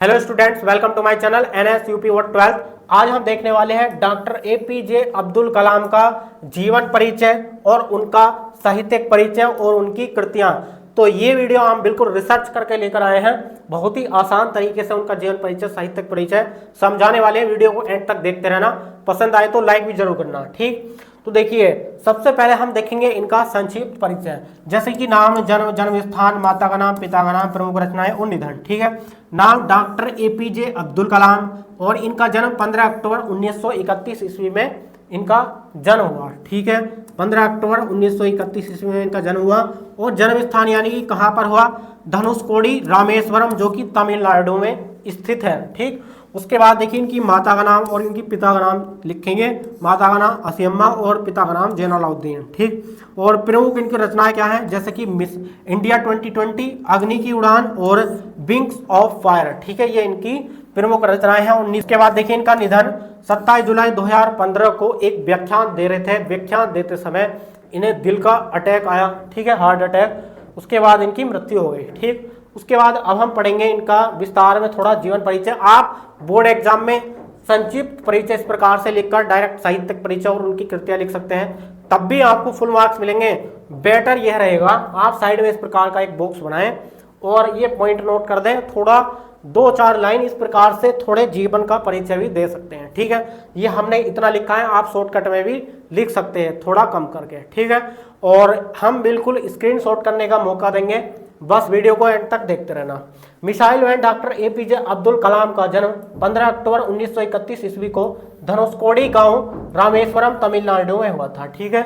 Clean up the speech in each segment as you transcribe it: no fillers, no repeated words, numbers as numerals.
Hello students, welcome to my channel NS UP word 12। आज हम देखने वाले हैं डॉक्टर एपीजे अब्दुल कलाम का जीवन परिचय और उनका साहित्यिक परिचय और उनकी कृतियां। तो ये वीडियो हम बिल्कुल रिसर्च करके लेकर आए हैं। बहुत ही आसान तरीके से उनका जीवन परिचय, साहित्यिक परिचय समझाने वाले हैं। वीडियो को एंड तक देखते रहना, पसंद आए तो लाइक भी जरूर करना। ठीक, तो देखिए सबसे पहले हम देखेंगे इनका संक्षिप्त परिचय, जैसे कि नाम, जन्म स्थान, माता का नाम, पिता का नाम, प्रमुख रचनाएं और निधन। ठीक है, नाम डॉक्टर एपीजे अब्दुल कलाम और इनका जन्म 15 अक्टूबर 1931 ईस्वी में इनका जन्म हुआ। ठीक है, 15 अक्टूबर 1931 ईस्वी में इनका जन्म हुआ और जन्म स्थान यानी कि कहाँ पर हुआ, धनुषकोडी रामेश्वरम, जो कि तमिलनाडु में स्थित है। ठीक, उसके बाद देखिए इनकी माता का नाम और इनकी पिता का नाम लिखेंगे। माता का नाम असियम्मा और पिता का नाम जैनुलाब्दीन। ठीक, और प्रमुख इनकी रचनाएं क्या हैं, जैसे कि मिस इंडिया 2020, अग्नि की उड़ान और विंग्स ऑफ फायर। ठीक है, ये इनकी प्रमुख रचनाएं हैं। 19 के बाद देखिए इनका निधन 27 जुलाई 2015 को एक व्याख्यान दे रहे थे। व्याख्यान देते समय इन्हें दिल का अटैक आया। ठीक है, हार्ट अटैक। उसके बाद इनकी मृत्यु हो गई। ठीक, उसके बाद अब हम पढ़ेंगे इनका विस्तार में थोड़ा जीवन परिचय। आप बोर्ड एग्जाम में संक्षिप्त परिचय इस प्रकार से लिखकर डायरेक्ट साहित्यिक परिचय और उनकी कृतियां लिख सकते हैं, तब भी आपको फुल मार्क्स मिलेंगे। बेटर यह रहेगा आप साइड में इस प्रकार का एक बॉक्स बनाएं और ये पॉइंट नोट कर दें। थोड़ा 2-4 लाइन इस प्रकार से थोड़े जीवन का परिचय भी दे सकते हैं। ठीक है, ये हमने इतना लिखा है, आप शॉर्टकट में भी लिख सकते हैं थोड़ा कम करके। ठीक है, और हम बिल्कुल स्क्रीनशॉट करने का मौका देंगे, बस वीडियो को एंड तक देखते रहना। Missile man doctor APJ Abdul Kalam का जन्म 15 अक्टूबर 1931 ईस्वी को धनुषकोडी गांव रामेश्वरम तमिलनाडु में हुआ था। ठीक है,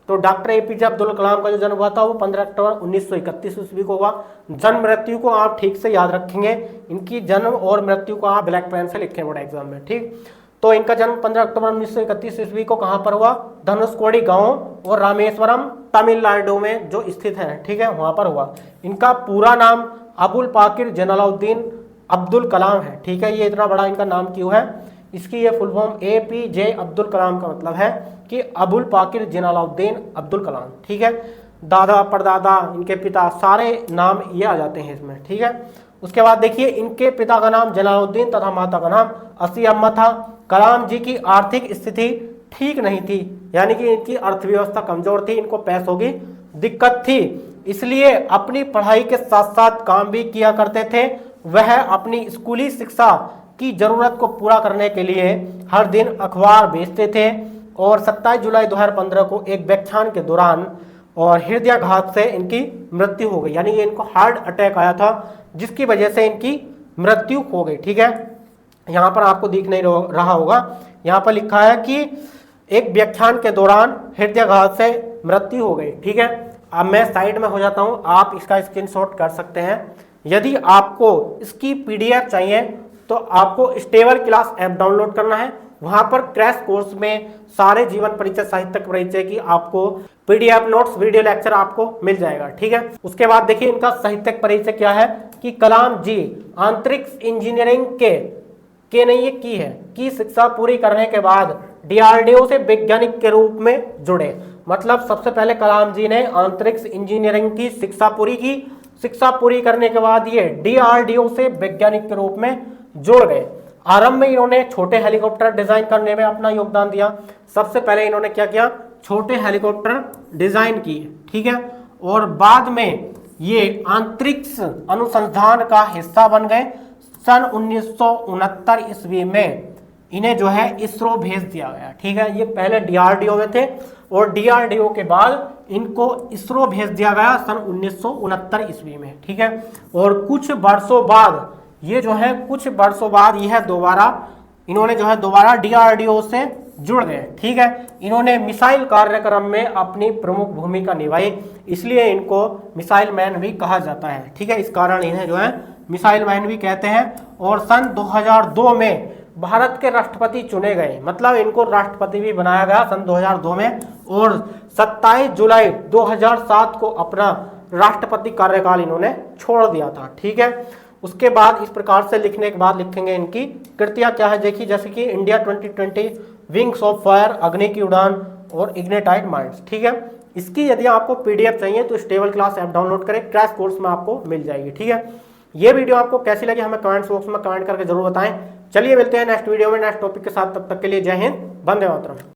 तो डॉक्टर एपीजे अब्दुल कलाम का जो जन्म हुआ था वो 15 अक्टूबर 1931 ईस्वी को हुआ। जन्म मृत्यु को आप ठीक से याद रखेंगे, इनकी जन्म और मृत्यु को आप ब्लैक पेन से लिखें बोर्ड एग्जाम में। ठीक, तो इनका जन्म 15 अक्टूबर 1931 ईस्वी को कहाँ पर हुआ, धनुषकोडी गांव और रामेश्वरम तमिलनाडु में जो स्थित है। ठीक है, वहां पर हुआ। इनका पूरा नाम अबुल पाकिर जैनुलाब्दीन अब्दुल कलाम है। ठीक है, ये इतना बड़ा इनका नाम क्यों है, इसकी ये full form APJ Abdul Kalam का मतलब है कि अबुल पाकिर जैनुलाब्दीन अब्दुल कलाम। ठीक है, दादा, परदादा, इनके पिता, सारे नाम ये आ जाते हैं इसमें। ठीक है, उसके बाद देखिए इनके पिता का नाम जैनुलाब्दीन तथा माता का नाम असियम्मा था। कलाम जी की आर्थिक स्थिति ठीक नहीं थी, यानी कि इनकी अर्थव्यवस्था कमजोर थी, इनको पैसों की दिक्कत थी, इसलिए अपनी पढ़ाई के साथ साथ काम भी किया करते थे। वह अपनी स्कूली शिक्षा की जरूरत को पूरा करने के लिए हर दिन अखबार बेचते थे और 27 जुलाई 2015 को एक व्याख्यान के दौरान और हृदयाघात से इनकी मृत्यु हो गई, यानी कि इनको हार्ट अटैक आया था जिसकी वजह से इनकी मृत्यु हो गई। ठीक है, यहाँ पर आपको दिख नहीं रहा होगा, यहाँ पर लिखा है कि एक व्याख्यान के दौरान हृदयाघात से मृत्यु हो गई। ठीक है, अब मैं साइड में हो जाता हूँ, आप इसका स्क्रीनशॉट कर सकते हैं। यदि आपको इसकी पीडीएफ चाहिए तो आपको स्टेबल क्लास ऐप डाउनलोड करना है। वहां पर क्रैश कोर्स में सारे जीवन परिचय, साहित्यिक परिचय की आपको पीडीएफ नोट्स, वीडियो लेक्चर आपको मिल जाएगा। ठीक है, उसके बाद देखिए इनका साहित्यिक परिचय क्या है कि कलाम जी अंतरिक्ष इंजीनियरिंग के नहीं की है कि शिक्षा पूरी करने के बाद डीआरडीओ से वैज्ञानिक के रूप में जुड़े। मतलब सबसे पहले कलाम जी ने अंतरिक्ष इंजीनियरिंग की शिक्षा पूरी की। शिक्षा पूरी करने के बाद ये डीआरडीओ से वैज्ञानिक के रूप में जुड़ गए। आरंभ में इन्होंने छोटे हेलीकॉप्टर डिजाइन करने में अपना योगदान दिया। सबसे पहले इन्होंने क्या किया, छोटे हेलीकॉप्टर डिजाइन किए। ठीक है, और बाद में ये अंतरिक्ष अनुसंधान का हिस्सा बन गए। सन 1969 ईस्वी में इन्हें जो है इसरो भेज दिया गया। ठीक है, ये पहले डीआरडीओ में थे और डीआरडीओ के बाद इनको इसरो भेज दिया गया सन 1969 ईस्वी में। ठीक है, और कुछ वर्षों बाद ये जो है यह इन्होंने जो है दोबारा डीआरडीओ से जुड़ गए। ठीक है, इन्होंने मिसाइल कार्यक्रम में अपनी प्रमुख भूमिका निभाई, इसलिए इनको मिसाइल मैन भी कहा जाता है। ठीक है, इस कारण इन्हें जो है मिसाइल मैन भी कहते हैं। और सन 2002 में भारत के राष्ट्रपति चुने गए, मतलब इनको राष्ट्रपति भी बनाया गया सन 2002 में। और 27 जुलाई 2007 को अपना राष्ट्रपति कार्यकाल इन्होंने छोड़ दिया था। ठीक है, उसके बाद इस प्रकार से लिखने के बाद लिखेंगे इनकी कृतियां क्या है, देखिए जैसे कि इंडिया 2020, विंग्स ऑफ फायर, अग्नि की उड़ान और इग्निटाइड माइंड्स। ठीक है, इसकी यदि आपको पीडीएफ चाहिए तो स्टेबल क्लास ऐप डाउनलोड करें, क्रैश कोर्स में आपको मिल जाएगी। ठीक है, ये वीडियो आपको कैसी लगी हमें कमेंट्स बॉक्स में कमेंट करके जरूर बताएं। चलिए मिलते हैं नेक्स्ट वीडियो में नेक्स्ट टॉपिक के साथ, तब तक के लिए जय हिंद, वंदे मातरम।